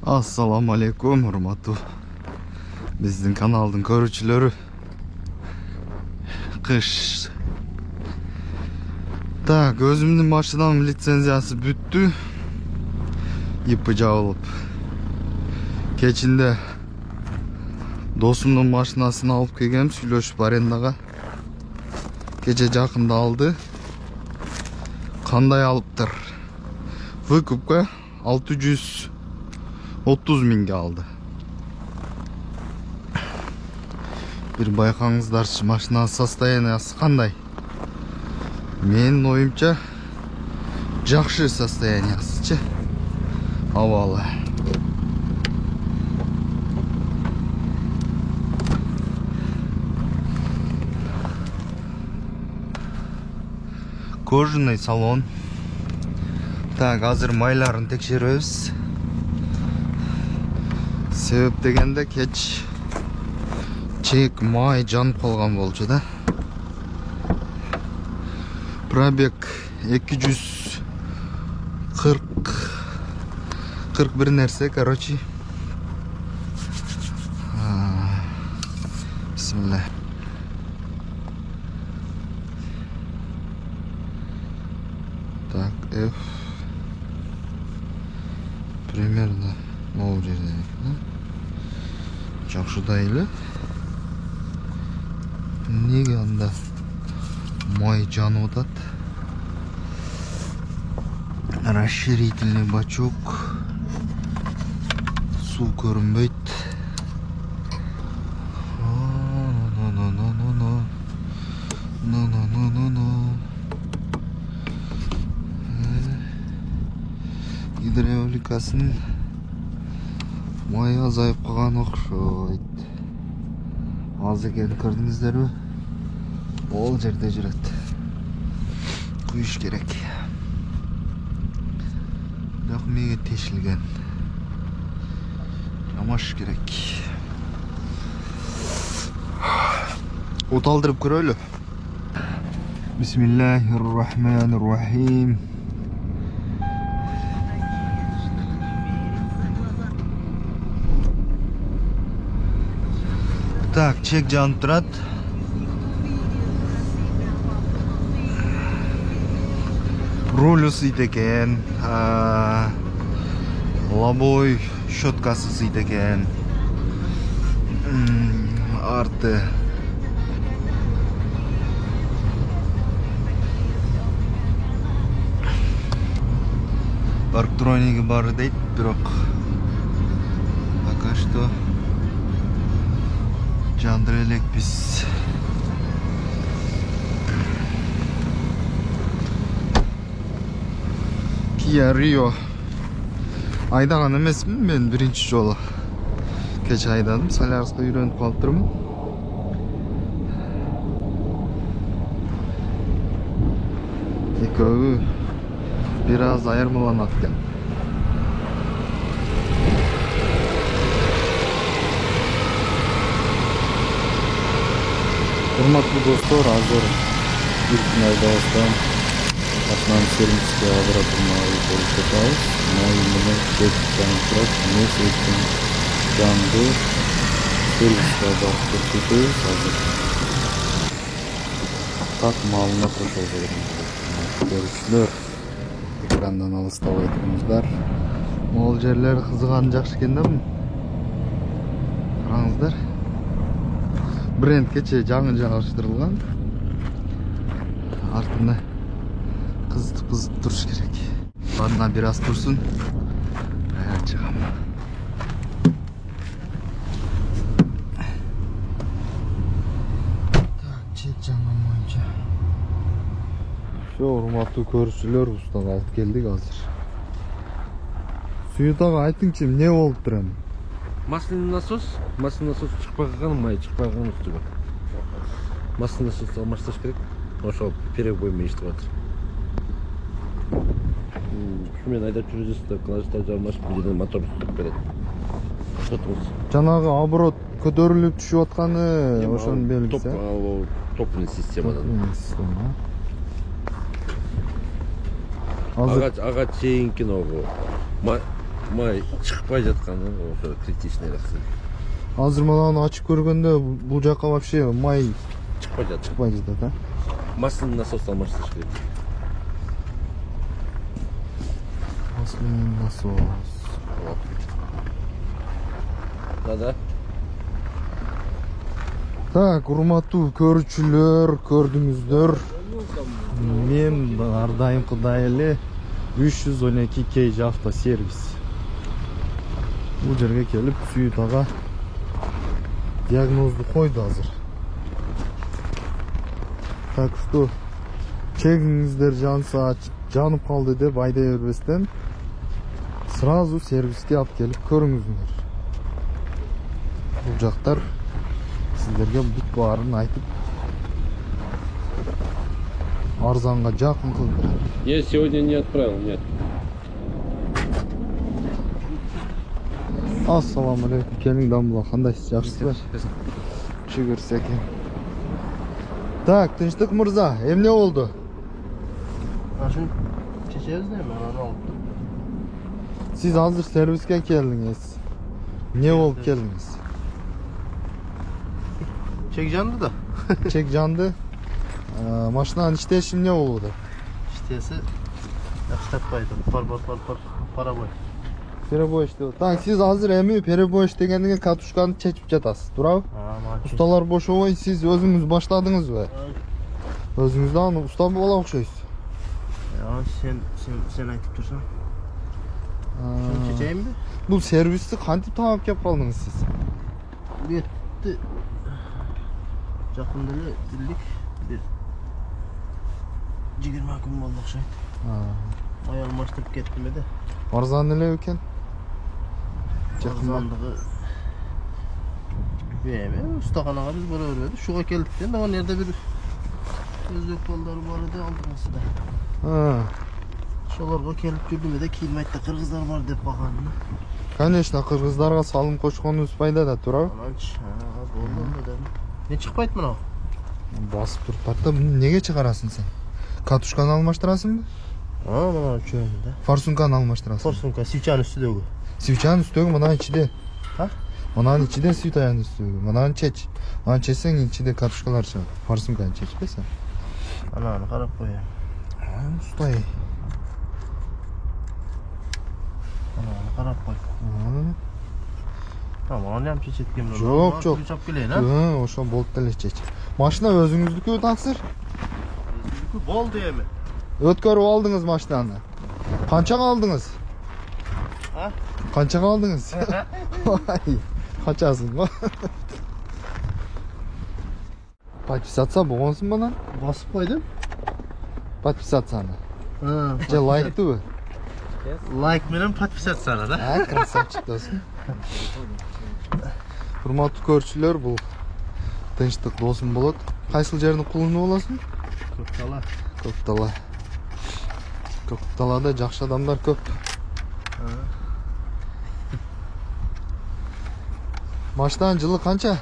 Assalamu alaikum, урматтуу биздин каналдын көрүүчүлөрү. Кыш. Так, өзүмдүн машинамдын лицензиясы бүттү. ИП жабылып. Кечинде досумдун машинасын алып келгем, сүйлөшүп арендага. Кече жакында алды. Кандай алыптыр? Выкупка 630 миңге алды. Бир байкаңыздарчы, машина состояниясы кандай? Менин оюмча жакшы состояниясычы. Абалы. Кожаный салон. Так, азыр майларын текшеребиз. Себеп дегенде кеч чек май жанып калган болчу да. Пробег 241 нерсе, короче. Бисмилlah. Так, F. Примерно могу жерде, да? Жакшыда эле. Неге анда май жанып атат? Расширительный бачок. Суу көрүнбөйт. Гидравликасын май азайып калган окшойт. Аз экен, көрдүңүздөрбү? Ол жерде жүрөт. Куюш керек. Бирок меге тешилген. Жамаш керек. Уталдырып көрөлү. Бисмиллахир-рахманир-рахим. Так, чек жанып турат. Руль ысыйт экен. Лобой щеткасы ысыйт экен. Арты. Парктрониги бар дейт, бирок пока что жандыр элекпиз. Kia Rio айдаган эмесмин мен биринчи жолу. Кеч айдадым, Солярска үйрөнүп калыптырмын. Экөө бир аз айырмаланат экен. Урматтуу достор, азыр бир күн айдабастан машинаны сервиске абратурмай болуп жатабыз. Май менен чек жанып турат, эмес экен жанды сервиске барып көрсөтөбүз азыр. Так маалымат кошо берем. Көрүүчүлөр, экрандан алыстабай туруңуздар. Могул жерлер кызыган жакшы экен да. Караңыздар. Бренд кече жаңы жааштырылган. Артында кызытып туруш керек. Ладно, бир аз турсун. Чыгам. Так, чек жаңы моюнча. Всё, урматтуу көрүүчүлөр, устан алып келдик азыр. Сүйүт ага, айтыңчы, эмне болуптур эми? Масляный насос чыкпай калган, май чыкпай калган үстүгө. Масляный насос алмаштырыш керек. Ошол перебоймен иштеп атыр. Шумен айдап жүрүбүз да, класста жармашып, бирден мотор түзүп берет. Ошотуңуз. Жанагы оборот көтөрүлүп түшүп атканы, ошонун белгиси. Топный системадан. Ага чейинки ногу. май чыкпай жатканы ошо критичный аксы. Азыр мынаны ачып көргөндө бул жака вообще май Чыкпай жатат. чыкпай жатат, а? Масляный насос алмаштырыш керек. Масляный насос. Да. Так, урматтуу көрүүчүлөр, көрдүңүздөр. Мен ар дайымкыдай эле 312 Кейж автосервис. Бул жерге келип Сүйүт ага диагнозду койду азыр. Так что чегиңиздер жанса, жанып калды деп айдай бербестен сразу сервиске алып келип көрүңүздөр. Бул жактар сиздерге бүт баарын айтып арзанга жакын кылып берет. Я сегодня не отправил, нет. Ассаламу алейкум. Келиң дамбула, кандайсыз, жакшысызбы? Шүгүрсү экен. Так, тынчтык мырза, эмне болду? Ашын чечебиз да мен аны алып. Сиз азыр сервиске келдиңиз. Не болуп келдиңиз? Чек жанды да. Чек жанды. Машинанын иштеши эмне болду? İşteyse yakıştapaydı. Parabay. Перебой иштеп. Так, сиз азыр эми перебой иштегендиге катушканы чечип жатасыз, туурабы? Усталар бошобой, сиз өзүңүз баштадыңызбы? Өзүңүз да аны уста бола окшойсуз. Sen айтып турсаң. Şunu çekeyim mi? Бул сервисти кантип таап келип калдыңыз сиз? Бетти. Жакында эле билдик. Bir 20 gün болду окшойт. Ай алмаштырып кеттим эде. Арзан эле экен. Арзандыгы эми устаханага биз бара бербедик. Шуга келдик да, ана жерде бир өзбек балдары бар эди, алдыңызда. Шолорго келип жүрдүм эде, кийин айтты кыргыздар бар деп баганына. Конечно, кыргыздарга салым кошконубуз пайда да, туурабы? Ананчы, болду дедим. Не чыкпайт мына? Басып туруп тарта, неге чыгарасың сен? Катушканы алмаштырасыңбы? Мына чөйүндө да. Форсунканы алмаштырасың. Форсунка свечанын үстүдөгү. Свечанын үстүдөгү мынанын ичиде. Ha? Мынанын ичиде свечанын үстүдөгү. Мынаны чеч. Мынаны чечсең ичиде катушкалар чыгат. Форсунканы чечпесең. Ананы карап коеюн. Устай. Ананы карап кой. Tamam, nem çeçetken mi? Жок, жок. Çap келейин, ha? Ошо болуп деле чеч. Машина өзүңүздүкү таксыр? Болду эми. Өткөрүп алдыңыз машинаны. Канчага алдыңыз? Ha? Канчага алдыңыз? Качасың го? Подписаться болгонсуң бана? Басып койдум. Подписацияны. Же лайктыбы? Лайк менен подписаться да? Красавчик досум. Урматтуу көрүүчүлөр, бул тынчтык досум болот. Кайсыл жердин кулуну болосуң? Көктала. Көктала. Көкталада жакшы адамдар көп. Машинанын жылы канча?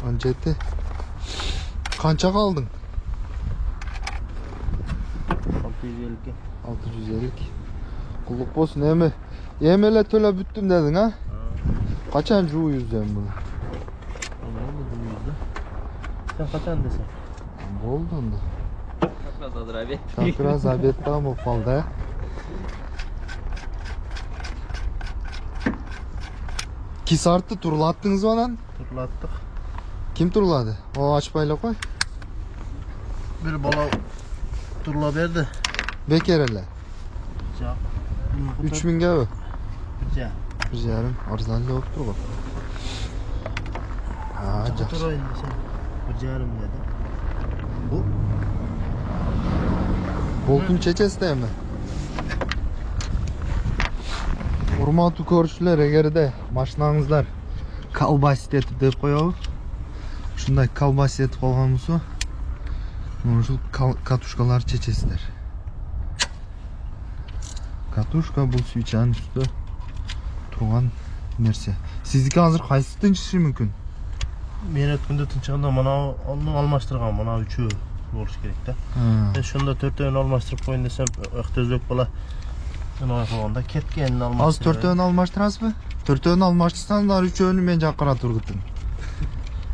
17. Канчага алдың? 650. Кулук болсун, эми эле төлөп бүттүм дедиң, а? Качан жууйбуз буну? Sen kaçan desen? Болду анда. Как раз обед. Как раз обед там болуп калды, Кисартты турлаттыңызбы анан? Turlattıq. Kim tuрлады? О, ачпай эле кой. Bir bala turla berdi. Бекер эле. Жак. 3000геби? Жак. 1,5 арзан эле болуп тургу. Жакшы. Turayın desen. 1,5 dedi. Bu Болтун чечесиз да эми. Урматтуу көрүүчүлөр, эгерде машинаңыздар колбасит этип деп коебу. Ушундай колбасит этип калган болсо, ушул катушкалар чечесиздер. Катушка бул свечанын үстүндө турган нерсе. Сиздики азыр кайсы тынчышы мүмкүн? men өткөндө тынчыгында мына onu almaштырган, мына үчөө болуш керек да. Мен шунда 4-өн almaштырып коеюн десем, өктөздөк бала Buna koyanda ketkenini almak. Az төртөөнү алмаштырасызбы? Төртөөнү алмаштырсаңдар үчөөнү мен жаккыра тургуттум.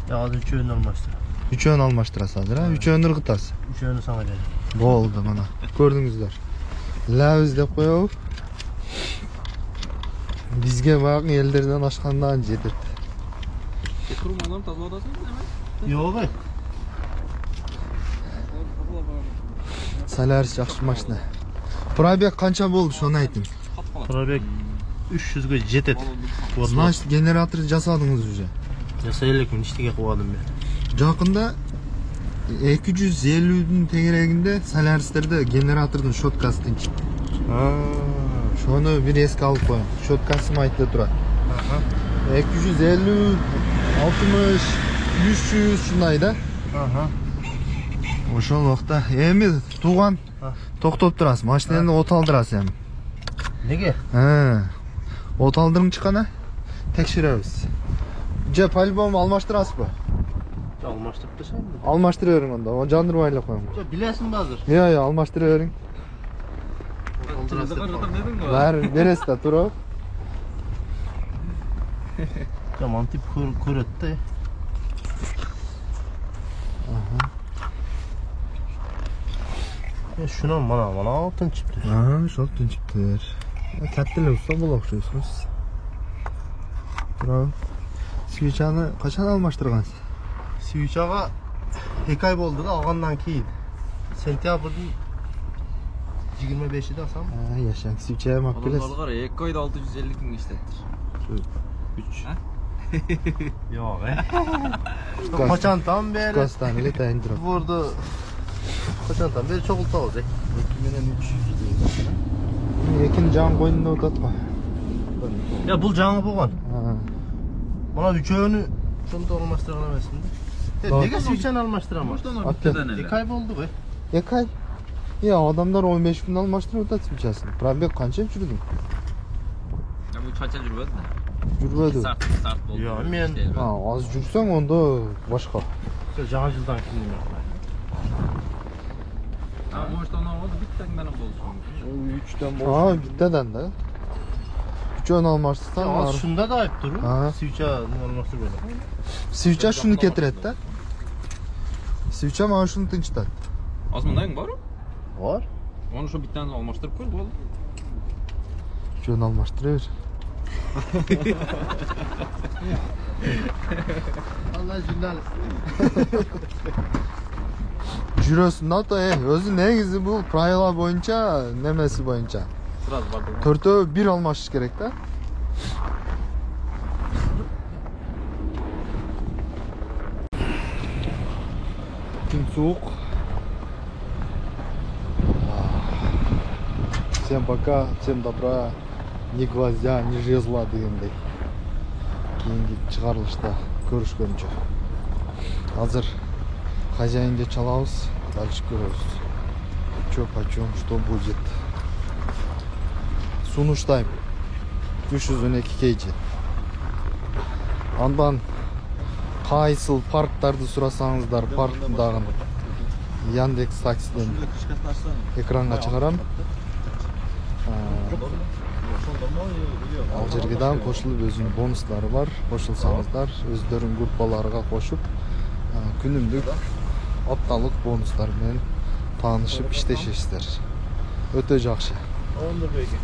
Ya az üçüğünü almıştır. Үчөөнү алмаштырасыз азыр, а? Үчөөнү ыргытасыз. Üçüğünü sana verin. Болду, мына. Көрдүңүздөр. Лабыз деп коебу. Бизге багы элдерден ашкандан жетет. Kurmadan tazla odasınız değil mi? Yok be. Солярис жакшы машина. Пробег канча болду, ошону айтыңыз. Probek 300'e jetet. Значит, генератор жасадыңыз уже. Жасайлык мен иштеге кылбадым мен. Жакында 250'дүн тегерегинде соляристерде генератордун щеткасы тынчыпты. Ошону бир эске алып коюң. Щеткасы майда турат. 250, 60, 300 шундай да. Ошол убакта эми тууган токтоп турасыз. Машинени от алдырасыз эми. Nege? От алдырыңчы кана текшеребиз. Же по-любому алмаштырасызбы? Almıştık da sen mi? Алмаштыра бериң анда. Onu жандырбай эле коюң. Bilesin bazır. Yo, алмаштыра бериң. Баары бересиз да, туруп. Tamam tip körötte. Ya şuna bana altın çıktı. Ошол тынчыптыр. Катта эле уста боло окшойсуңуз. Туруп. Свечаны качан алмаштыргансыз? Switch'a 2 ay oldu da algandan keyin. Sentyabr'ın 25'i de asam. Yaşang свеча мак келесиз. Adamlar var ya 2 ayda 650 gün işlettir. 3. Yok be. Kaçantan beri. Kostan эле тайын туруп. Burada kaçantan beri çok ulta olacak. 2 менен 3 Экин жан койнунда отат го. Ya bul canı bulgan. Ha. Bana üçüğünü şunu almıştıran emesinde. Nege switch'ten almıştıramaz? Atla. 2 ay oldu be. Эки ай. Ya adamlar 15 gün алмаштырып атат свечасын. Пробег канча жүрдүң? Ya bu çaça жүрбөдү да. Жүрбөдү. Start болду. Ya men Az жүрсөң ондо башка. жаңа жылдан кейін Ha, может ona oldu bitten benim bolsun. 3'ten болду. Биттеден да. Үчөөнү алмаштырсаң, Az şunda da ayıp durur. Ha. Switch'a almıştır böyle. свеча шуну кетирет да. Свеча мага ушуну тынчтат. Az mındayın var? Var. Onu şu bitten almıştırıp koy oldu. Үчөөнү алмаштыра бер. Allah jüllal. Жүрөсүң да, өзү негизи бул правила боюнча, немеси боюнча. Sırası vardı. Төртөө бир алмашыш керек да. Күн суук. Всем пока, всем добра, ни гвоздя, ни жезла дегендей. Кийинки чыгарылышта көрүшкөнчө. Азыр хозяинге чалабыз, дальше көрөбүз. Чё почем, что будет. Сунуштайм 312 kg. Андан кайсыл парктарды сурасаңыздар, парктардагы Яндекс Таксиден экранга чыгарам. Ал жерге дагы кошулуп өзүнүн бонустары бар. Кошулсаңыздар, өздөрүнүн группаларга кошуп, күнүмдүк апталык бонустар менен таанышып иштешесиздер. Өтө жакшы. Ondur belki.